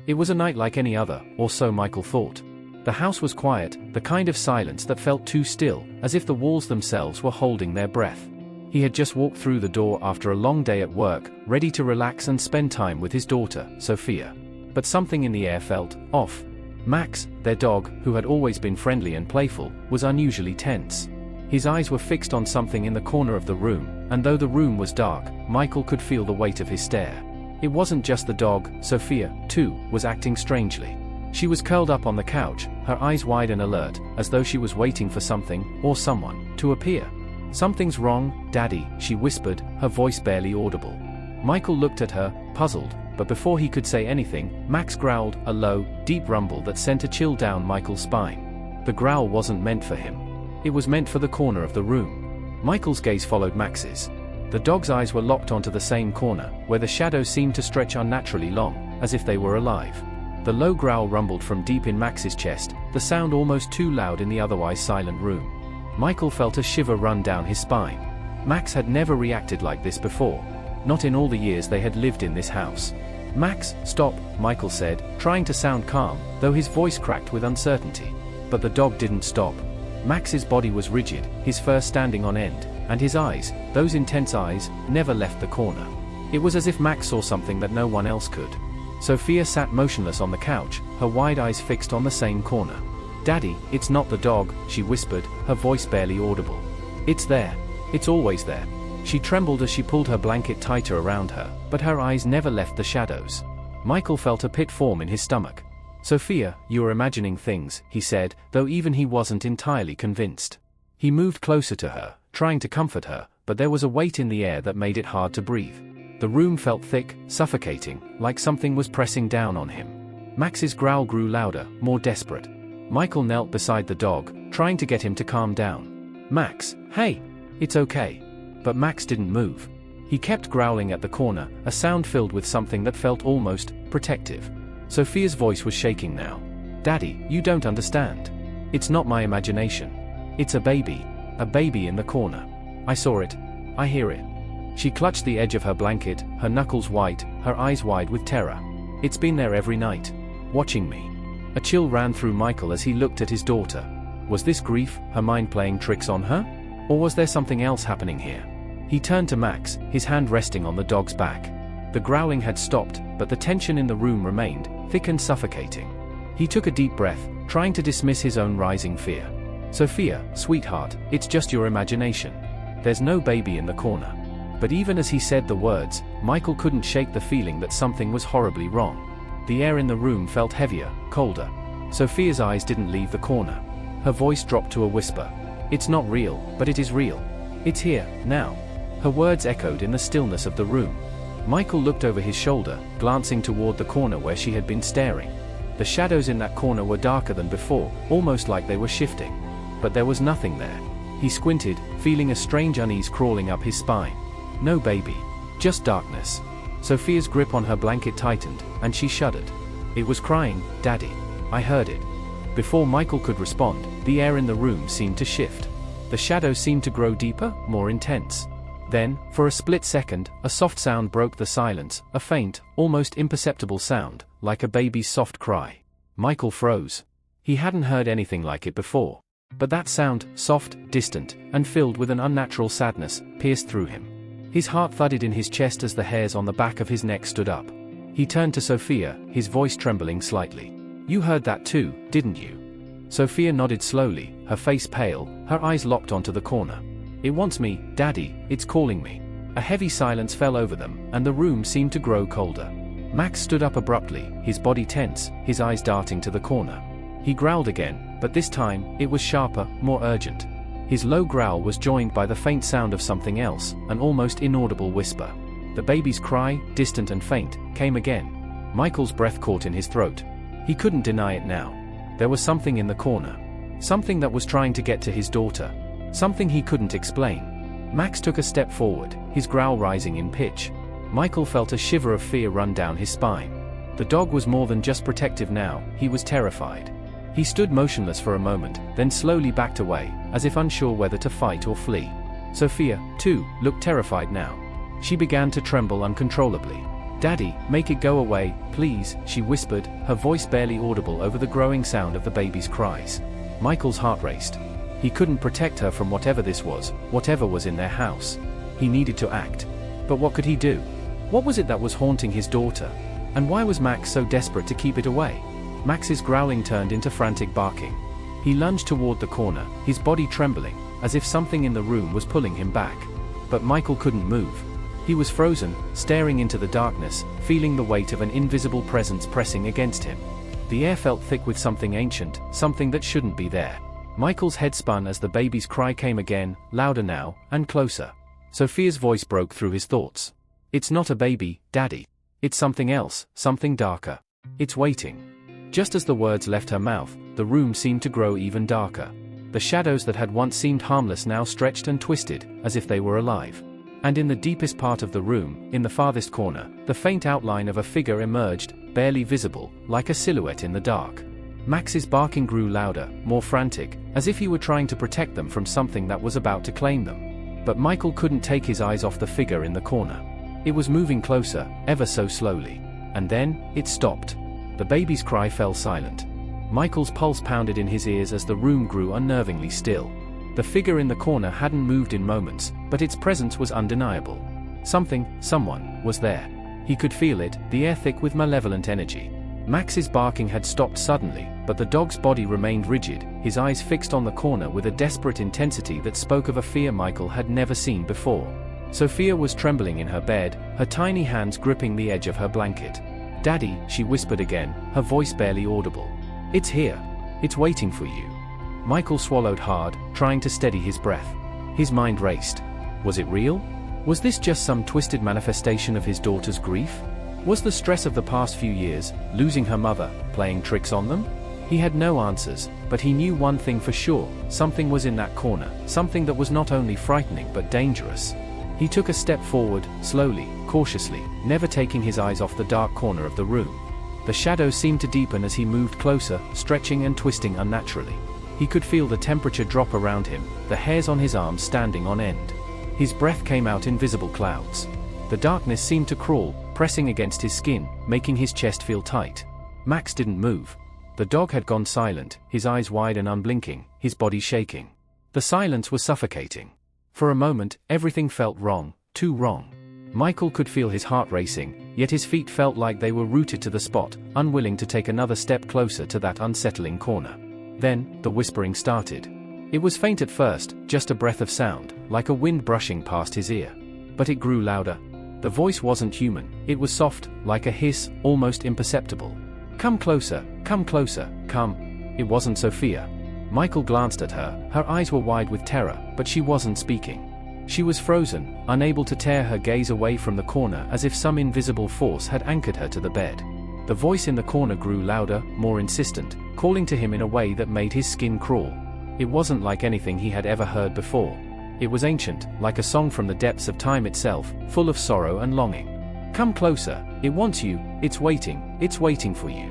It was a night like any other, or so Michael thought. The house was quiet, the kind of silence that felt too still, as if the walls themselves were holding their breath. He had just walked through the door after a long day at work, ready to relax and spend time with his daughter, Sophia. But something in the air felt off. Max, their dog, who had always been friendly and playful, was unusually tense. His eyes were fixed on something in the corner of the room, and though the room was dark, Michael could feel the weight of his stare. It wasn't just the dog, Sophia, too, was acting strangely. She was curled up on the couch, her eyes wide and alert, as though she was waiting for something, or someone, to appear. "Something's wrong, Daddy," she whispered, her voice barely audible. Michael looked at her, puzzled, but before he could say anything, Max growled, a low, deep rumble that sent a chill down Michael's spine. The growl wasn't meant for him. It was meant for the corner of the room. Michael's gaze followed Max's. The dog's eyes were locked onto the same corner, where the shadows seemed to stretch unnaturally long, as if they were alive. The low growl rumbled from deep in Max's chest, the sound almost too loud in the otherwise silent room. Michael felt a shiver run down his spine. Max had never reacted like this before. Not in all the years they had lived in this house. "Max, stop," Michael said, trying to sound calm, though his voice cracked with uncertainty. But the dog didn't stop. Max's body was rigid, his fur standing on end, and his eyes, those intense eyes, never left the corner. It was as if Max saw something that no one else could. Sophia sat motionless on the couch, her wide eyes fixed on the same corner. "Daddy, it's not the dog," she whispered, her voice barely audible. "It's there. It's always there." She trembled as she pulled her blanket tighter around her, but her eyes never left the shadows. Michael felt a pit form in his stomach. "Sophia, you are imagining things," he said, though even he wasn't entirely convinced. He moved closer to her, trying to comfort her, but there was a weight in the air that made it hard to breathe. The room felt thick, suffocating, like something was pressing down on him. Max's growl grew louder, more desperate. Michael knelt beside the dog, trying to get him to calm down. "Max, hey! It's okay." But Max didn't move. He kept growling at the corner, a sound filled with something that felt almost protective. Sophia's voice was shaking now. "Daddy, you don't understand. It's not my imagination. It's a baby in the corner. I saw it. I hear it." She clutched the edge of her blanket, her knuckles white, her eyes wide with terror. "It's been there every night, watching me." A chill ran through Michael as he looked at his daughter. Was this grief, her mind playing tricks on her? Or was there something else happening here? He turned to Max, his hand resting on the dog's back. The growling had stopped, but the tension in the room remained, thick and suffocating. He took a deep breath, trying to dismiss his own rising fear. "Sophia, sweetheart, it's just your imagination. There's no baby in the corner." But even as he said the words, Michael couldn't shake the feeling that something was horribly wrong. The air in the room felt heavier, colder. Sophia's eyes didn't leave the corner. Her voice dropped to a whisper. "It's not real, but it is real. It's here, now." Her words echoed in the stillness of the room. Michael looked over his shoulder, glancing toward the corner where she had been staring. The shadows in that corner were darker than before, almost like they were shifting. But there was nothing there. He squinted, feeling a strange unease crawling up his spine. No baby. Just darkness. Sophia's grip on her blanket tightened, and she shuddered. "It was crying, Daddy. I heard it." Before Michael could respond, the air in the room seemed to shift. The shadows seemed to grow deeper, more intense. Then, for a split second, a soft sound broke the silence, a faint, almost imperceptible sound, like a baby's soft cry. Michael froze. He hadn't heard anything like it before. But that sound, soft, distant, and filled with an unnatural sadness, pierced through him. His heart thudded in his chest as the hairs on the back of his neck stood up. He turned to Sophia, his voice trembling slightly. "You heard that too, didn't you?" Sophia nodded slowly, her face pale, her eyes locked onto the corner. "It wants me, Daddy, it's calling me." A heavy silence fell over them, and the room seemed to grow colder. Max stood up abruptly, his body tense, his eyes darting to the corner. He growled again, but this time, it was sharper, more urgent. His low growl was joined by the faint sound of something else, an almost inaudible whisper. The baby's cry, distant and faint, came again. Michael's breath caught in his throat. He couldn't deny it now. There was something in the corner. Something that was trying to get to his daughter. Something he couldn't explain. Max took a step forward, his growl rising in pitch. Michael felt a shiver of fear run down his spine. The dog was more than just protective now, he was terrified. He stood motionless for a moment, then slowly backed away, as if unsure whether to fight or flee. Sophia, too, looked terrified now. She began to tremble uncontrollably. "Daddy, make it go away, please," she whispered, her voice barely audible over the growing sound of the baby's cries. Michael's heart raced. He couldn't protect her from whatever this was, whatever was in their house. He needed to act. But what could he do? What was it that was haunting his daughter? And why was Max so desperate to keep it away? Max's growling turned into frantic barking. He lunged toward the corner, his body trembling, as if something in the room was pulling him back. But Michael couldn't move. He was frozen, staring into the darkness, feeling the weight of an invisible presence pressing against him. The air felt thick with something ancient, something that shouldn't be there. Michael's head spun as the baby's cry came again, louder now, and closer. Sophia's voice broke through his thoughts. "It's not a baby, Daddy. It's something else, something darker. It's waiting." Just as the words left her mouth, the room seemed to grow even darker. The shadows that had once seemed harmless now stretched and twisted, as if they were alive. And in the deepest part of the room, in the farthest corner, the faint outline of a figure emerged, barely visible, like a silhouette in the dark. Max's barking grew louder, more frantic, as if he were trying to protect them from something that was about to claim them. But Michael couldn't take his eyes off the figure in the corner. It was moving closer, ever so slowly. And then, it stopped. The baby's cry fell silent. Michael's pulse pounded in his ears as the room grew unnervingly still. The figure in the corner hadn't moved in moments, but its presence was undeniable. Someone, was there. He could feel it, the air thick with malevolent energy. Max's barking had stopped suddenly, but the dog's body remained rigid, his eyes fixed on the corner with a desperate intensity that spoke of a fear Michael had never seen before. Sophia was trembling in her bed, her tiny hands gripping the edge of her blanket. "Daddy," she whispered again, her voice barely audible. "It's here. It's waiting for you." Michael swallowed hard, trying to steady his breath. His mind raced. Was it real? Was this just some twisted manifestation of his daughter's grief? Was the stress of the past few years, losing her mother, playing tricks on them? He had no answers, but he knew one thing for sure: something was in that corner, something that was not only frightening but dangerous. He took a step forward, slowly, cautiously, never taking his eyes off the dark corner of the room. The shadows seemed to deepen as he moved closer, stretching and twisting unnaturally. He could feel the temperature drop around him, the hairs on his arms standing on end. His breath came out in visible clouds. The darkness seemed to crawl, pressing against his skin, making his chest feel tight. Max didn't move. The dog had gone silent, his eyes wide and unblinking, his body shaking. The silence was suffocating. For a moment, everything felt wrong, too wrong. Michael could feel his heart racing, yet his feet felt like they were rooted to the spot, unwilling to take another step closer to that unsettling corner. Then, the whispering started. It was faint at first, just a breath of sound, like a wind brushing past his ear. But it grew louder. The voice wasn't human, it was soft, like a hiss, almost imperceptible. Come closer, come." It wasn't Sophia. Michael glanced at her, her eyes were wide with terror, but she wasn't speaking. She was frozen, unable to tear her gaze away from the corner as if some invisible force had anchored her to the bed. The voice in the corner grew louder, more insistent, calling to him in a way that made his skin crawl. It wasn't like anything he had ever heard before. It was ancient, like a song from the depths of time itself, full of sorrow and longing. "Come closer, it wants you, it's waiting for you."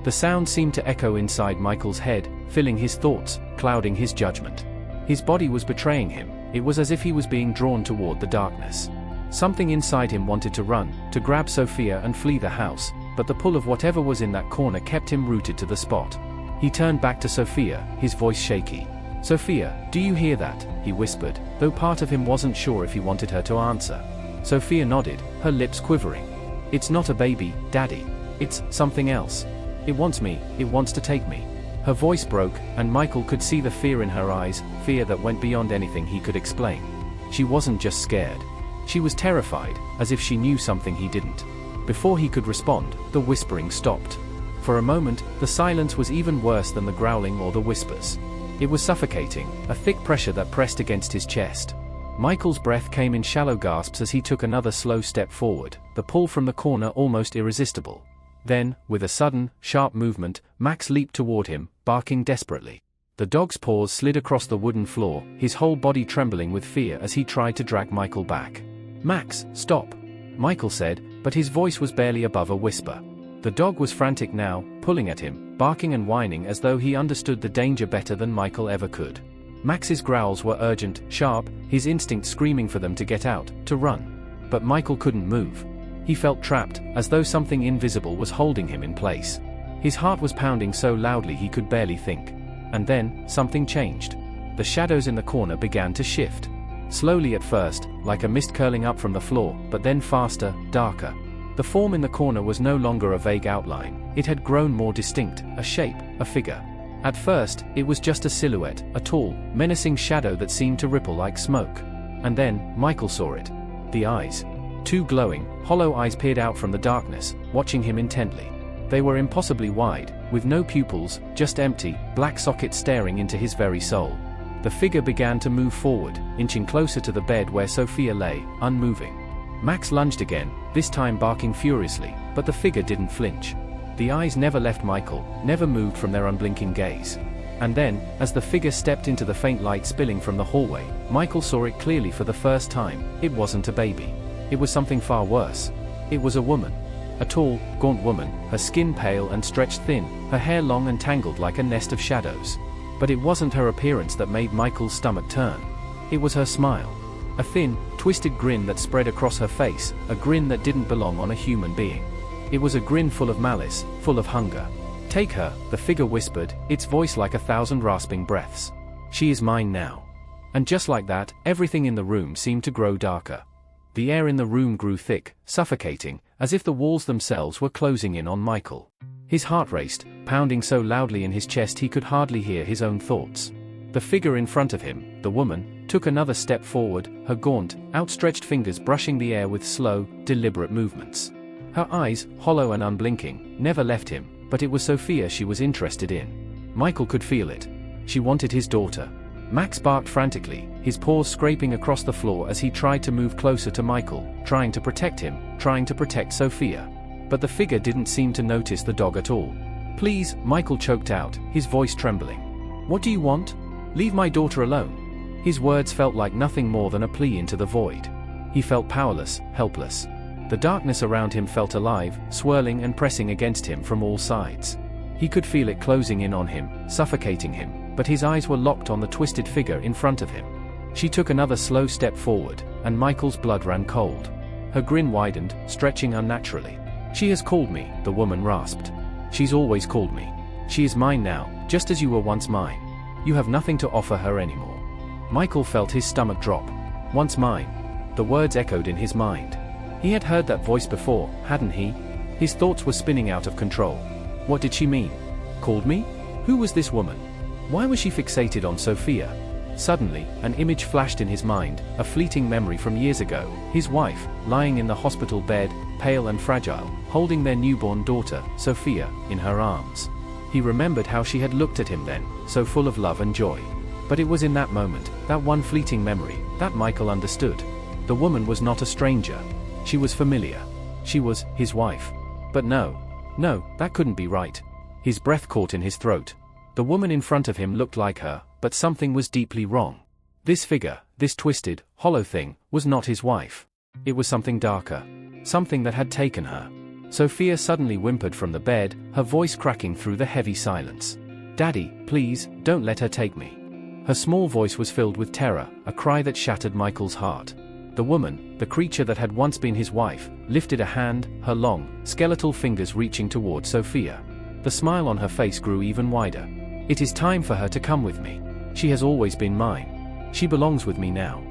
The sound seemed to echo inside Michael's head, filling his thoughts, clouding his judgment. His body was betraying him, it was as if he was being drawn toward the darkness. Something inside him wanted to run, to grab Sophia and flee the house, but the pull of whatever was in that corner kept him rooted to the spot. He turned back to Sophia, his voice shaky. "Sophia, do you hear that?" he whispered, though part of him wasn't sure if he wanted her to answer. Sophia nodded, her lips quivering. "It's not a baby, Daddy. It's something else. It wants me, it wants to take me." Her voice broke, and Michael could see the fear in her eyes, fear that went beyond anything he could explain. She wasn't just scared. She was terrified, as if she knew something he didn't. Before he could respond, the whispering stopped. For a moment, the silence was even worse than the growling or the whispers. It was suffocating, a thick pressure that pressed against his chest. Michael's breath came in shallow gasps as he took another slow step forward, the pull from the corner almost irresistible. Then, with a sudden, sharp movement, Max leaped toward him, barking desperately. The dog's paws slid across the wooden floor, his whole body trembling with fear as he tried to drag Michael back. "Max, stop," Michael said, but his voice was barely above a whisper. The dog was frantic now, pulling at him, barking and whining as though he understood the danger better than Michael ever could. Max's growls were urgent, sharp, his instinct screaming for them to get out, to run. But Michael couldn't move. He felt trapped, as though something invisible was holding him in place. His heart was pounding so loudly he could barely think. And then, something changed. The shadows in the corner began to shift. Slowly at first, like a mist curling up from the floor, but then faster, darker. The form in the corner was no longer a vague outline, it had grown more distinct, a shape, a figure. At first, it was just a silhouette, a tall, menacing shadow that seemed to ripple like smoke. And then, Michael saw it. The eyes. Two glowing, hollow eyes peered out from the darkness, watching him intently. They were impossibly wide, with no pupils, just empty, black sockets staring into his very soul. The figure began to move forward, inching closer to the bed where Sophia lay, unmoving. Max lunged again, this time barking furiously, but the figure didn't flinch. The eyes never left Michael, never moved from their unblinking gaze. And then, as the figure stepped into the faint light spilling from the hallway, Michael saw it clearly for the first time. It wasn't a baby. It was something far worse. It was a woman. A tall, gaunt woman, her skin pale and stretched thin, her hair long and tangled like a nest of shadows. But it wasn't her appearance that made Michael's stomach turn. It was her smile. A thin, twisted grin that spread across her face, a grin that didn't belong on a human being. It was a grin full of malice, full of hunger. "Take her," the figure whispered, its voice like 1,000 rasping breaths. "She is mine now." And just like that, everything in the room seemed to grow darker. The air in the room grew thick, suffocating, as if the walls themselves were closing in on Michael. His heart raced, pounding so loudly in his chest he could hardly hear his own thoughts. The figure in front of him, the woman, took another step forward, her gaunt, outstretched fingers brushing the air with slow, deliberate movements. Her eyes, hollow and unblinking, never left him, but it was Sophia she was interested in. Michael could feel it. She wanted his daughter. Max barked frantically, his paws scraping across the floor as he tried to move closer to Michael, trying to protect him, trying to protect Sophia. But the figure didn't seem to notice the dog at all. "Please," Michael choked out, his voice trembling. "What do you want? Leave my daughter alone." His words felt like nothing more than a plea into the void. He felt powerless, helpless. The darkness around him felt alive, swirling and pressing against him from all sides. He could feel it closing in on him, suffocating him, but his eyes were locked on the twisted figure in front of him. She took another slow step forward, and Michael's blood ran cold. Her grin widened, stretching unnaturally. "She has called me," the woman rasped. "She's always called me. She is mine now, just as you were once mine. You have nothing to offer her anymore." Michael felt his stomach drop. "Once mine." The words echoed in his mind. He had heard that voice before, hadn't he? His thoughts were spinning out of control. What did she mean? Called me? Who was this woman? Why was she fixated on Sophia? Suddenly, an image flashed in his mind, a fleeting memory from years ago, his wife, lying in the hospital bed, pale and fragile, holding their newborn daughter, Sophia, in her arms. He remembered how she had looked at him then, so full of love and joy. But it was in that moment, that one fleeting memory, that Michael understood. The woman was not a stranger. She was familiar. She was his wife. But no, that couldn't be right. His breath caught in his throat. The woman in front of him looked like her, but something was deeply wrong. This figure, this twisted, hollow thing, was not his wife. It was something darker. Something that had taken her. Sophia suddenly whimpered from the bed, her voice cracking through the heavy silence. "Daddy, please, don't let her take me." Her small voice was filled with terror, a cry that shattered Michael's heart. The woman, the creature that had once been his wife, lifted a hand, her long, skeletal fingers reaching toward Sophia. The smile on her face grew even wider. "It is time for her to come with me. She has always been mine. She belongs with me now."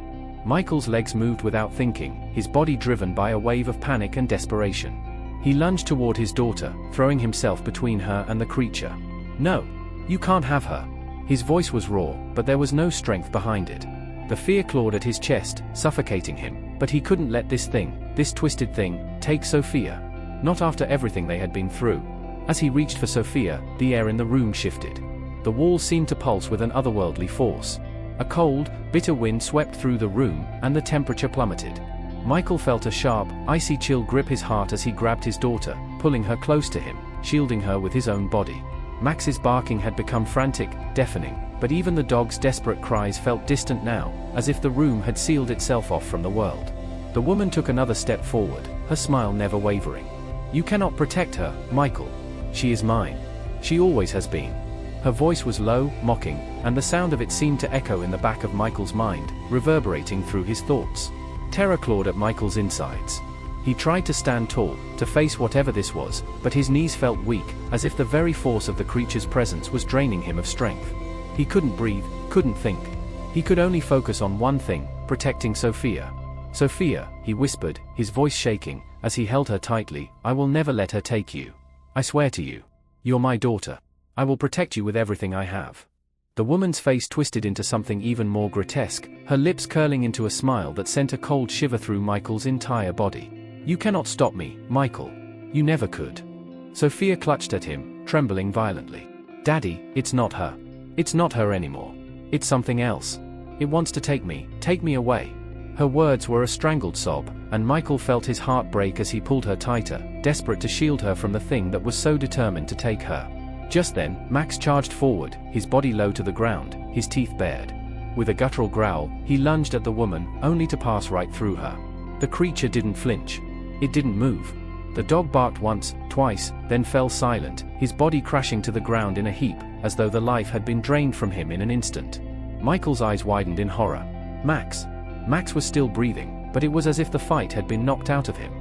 Michael's legs moved without thinking, his body driven by a wave of panic and desperation. He lunged toward his daughter, throwing himself between her and the creature. "No! You can't have her!" His voice was raw, but there was no strength behind it. The fear clawed at his chest, suffocating him, but he couldn't let this thing, this twisted thing, take Sophia. Not after everything they had been through. As he reached for Sophia, the air in the room shifted. The walls seemed to pulse with an otherworldly force. A cold, bitter wind swept through the room, and the temperature plummeted. Michael felt a sharp, icy chill grip his heart as he grabbed his daughter, pulling her close to him, shielding her with his own body. Max's barking had become frantic, deafening, but even the dog's desperate cries felt distant now, as if the room had sealed itself off from the world. The woman took another step forward, her smile never wavering. "You cannot protect her, Michael. She is mine. She always has been." Her voice was low, mocking, and the sound of it seemed to echo in the back of Michael's mind, reverberating through his thoughts. Terror clawed at Michael's insides. He tried to stand tall, to face whatever this was, but his knees felt weak, as if the very force of the creature's presence was draining him of strength. He couldn't breathe, couldn't think. He could only focus on one thing, protecting Sophia. "Sophia," he whispered, his voice shaking, as he held her tightly, "I will never let her take you. I swear to you. You're my daughter. I will protect you with everything I have." The woman's face twisted into something even more grotesque, her lips curling into a smile that sent a cold shiver through Michael's entire body. "You cannot stop me, Michael. You never could." Sophia clutched at him, trembling violently. "Daddy, it's not her. It's not her anymore. It's something else. It wants to take me away." Her words were a strangled sob, and Michael felt his heart break as he pulled her tighter, desperate to shield her from the thing that was so determined to take her. Just then, Max charged forward, his body low to the ground, his teeth bared. With a guttural growl, he lunged at the woman, only to pass right through her. The creature didn't flinch. It didn't move. The dog barked once, twice, then fell silent, his body crashing to the ground in a heap, as though the life had been drained from him in an instant. Michael's eyes widened in horror. Max. Max was still breathing, but it was as if the fight had been knocked out of him.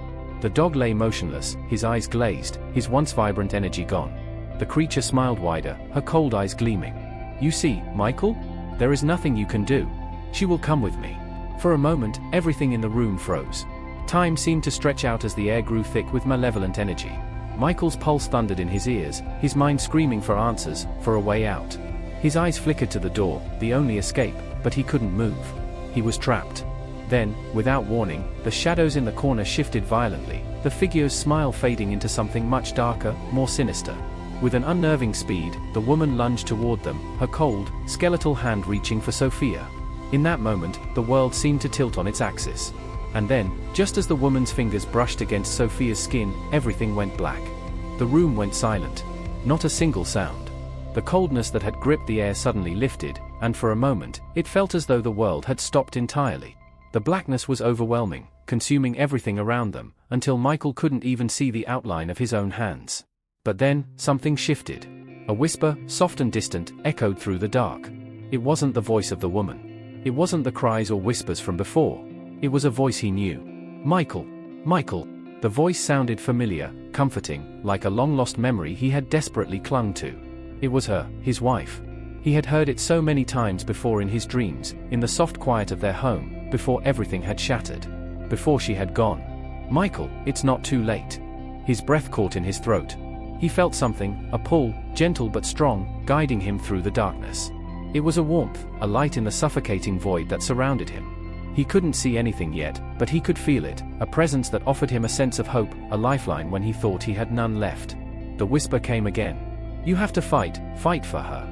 The dog lay motionless, his eyes glazed, his once vibrant energy gone. The creature smiled wider, her cold eyes gleaming. "You see, Michael? There is nothing you can do. She will come with me." For a moment, everything in the room froze. Time seemed to stretch out as the air grew thick with malevolent energy. Michael's pulse thundered in his ears, his mind screaming for answers, for a way out. His eyes flickered to the door, the only escape, but he couldn't move. He was trapped. Then, without warning, the shadows in the corner shifted violently, the figure's smile fading into something much darker, more sinister. With an unnerving speed, the woman lunged toward them, her cold, skeletal hand reaching for Sophia. In that moment, the world seemed to tilt on its axis. And then, just as the woman's fingers brushed against Sophia's skin, everything went black. The room went silent. Not a single sound. The coldness that had gripped the air suddenly lifted, and for a moment, it felt as though the world had stopped entirely. The blackness was overwhelming, consuming everything around them, until Michael couldn't even see the outline of his own hands. But then, something shifted. A whisper, soft and distant, echoed through the dark. It wasn't the voice of the woman. It wasn't the cries or whispers from before. It was a voice he knew. "Michael. Michael." The voice sounded familiar, comforting, like a long-lost memory he had desperately clung to. It was her, his wife. He had heard it so many times before in his dreams, in the soft quiet of their home, before everything had shattered. Before she had gone. "Michael, it's not too late." His breath caught in his throat. He felt something, a pull, gentle but strong, guiding him through the darkness. It was a warmth, a light in the suffocating void that surrounded him. He couldn't see anything yet, but he could feel it, a presence that offered him a sense of hope, a lifeline when he thought he had none left. The whisper came again. "You have to fight for her."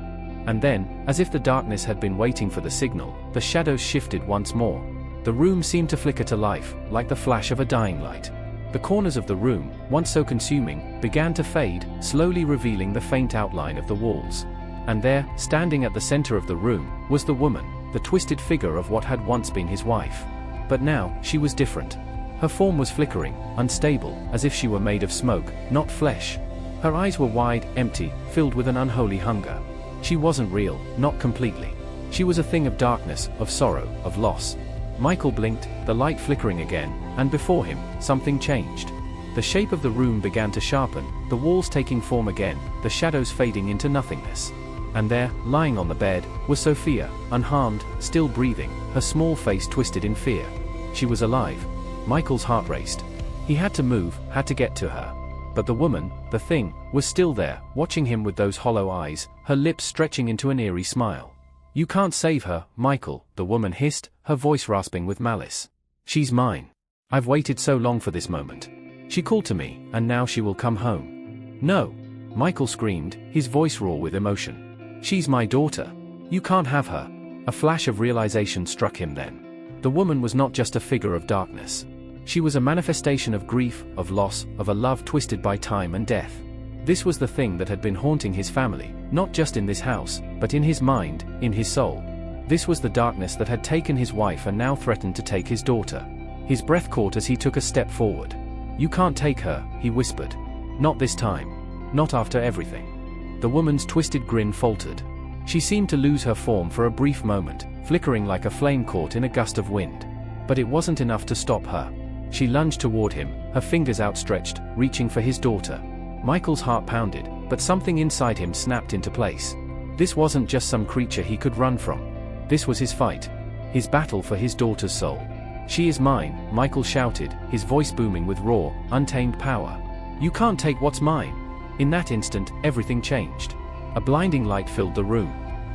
And then, as if the darkness had been waiting for the signal, the shadows shifted once more. The room seemed to flicker to life, like the flash of a dying light. The corners of the room, once so consuming, began to fade, slowly revealing the faint outline of the walls. And there, standing at the center of the room, was the woman, the twisted figure of what had once been his wife. But now, she was different. Her form was flickering, unstable, as if she were made of smoke, not flesh. Her eyes were wide, empty, filled with an unholy hunger. She wasn't real, not completely. She was a thing of darkness, of sorrow, of loss. Michael blinked, the light flickering again, and before him, something changed. The shape of the room began to sharpen, the walls taking form again, the shadows fading into nothingness. And there, lying on the bed, was Sophia, unharmed, still breathing, her small face twisted in fear. She was alive. Michael's heart raced. He had to move, had to get to her. But the woman, the thing, was still there, watching him with those hollow eyes, her lips stretching into an eerie smile. "You can't save her, Michael," the woman hissed, her voice rasping with malice. "She's mine. I've waited so long for this moment. She called to me, and now she will come home." "No!" Michael screamed, his voice raw with emotion. "She's my daughter. You can't have her." A flash of realization struck him then. The woman was not just a figure of darkness. She was a manifestation of grief, of loss, of a love twisted by time and death. This was the thing that had been haunting his family, not just in this house, but in his mind, in his soul. This was the darkness that had taken his wife and now threatened to take his daughter. His breath caught as he took a step forward. "You can't take her," he whispered. "Not this time. Not after everything." The woman's twisted grin faltered. She seemed to lose her form for a brief moment, flickering like a flame caught in a gust of wind. But it wasn't enough to stop her. She lunged toward him, her fingers outstretched, reaching for his daughter. Michael's heart pounded, but something inside him snapped into place. This wasn't just some creature he could run from. This was his fight. His battle for his daughter's soul. "She is mine," Michael shouted, his voice booming with raw, untamed power. "You can't take what's mine." In that instant, everything changed. A blinding light filled the room.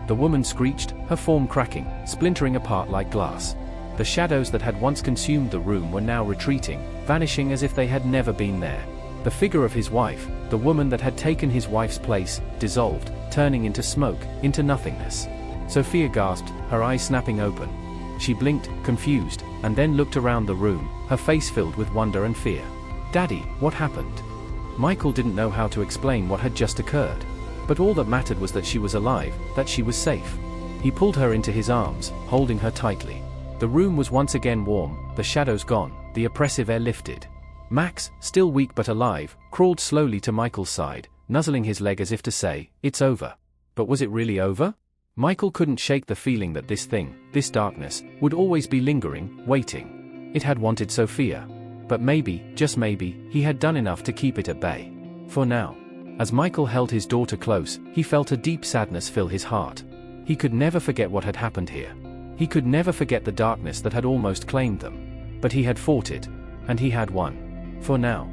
The woman screeched, her form cracking, splintering apart like glass. The shadows that had once consumed the room were now retreating, vanishing as if they had never been there. The figure of his wife, the woman that had taken his wife's place, dissolved, turning into smoke, into nothingness. Sophia gasped, her eyes snapping open. She blinked, confused, and then looked around the room, her face filled with wonder and fear. "Daddy, what happened?" Michael didn't know how to explain what had just occurred. But all that mattered was that she was alive, that she was safe. He pulled her into his arms, holding her tightly. The room was once again warm, the shadows gone, the oppressive air lifted. Max, still weak but alive, crawled slowly to Michael's side, nuzzling his leg as if to say, "It's over." But was it really over? Michael couldn't shake the feeling that this thing, this darkness, would always be lingering, waiting. It had wanted Sophia. But maybe, just maybe, he had done enough to keep it at bay. For now. As Michael held his daughter close, he felt a deep sadness fill his heart. He could never forget what had happened here. He could never forget the darkness that had almost claimed them. But he had fought it. And he had won. For now.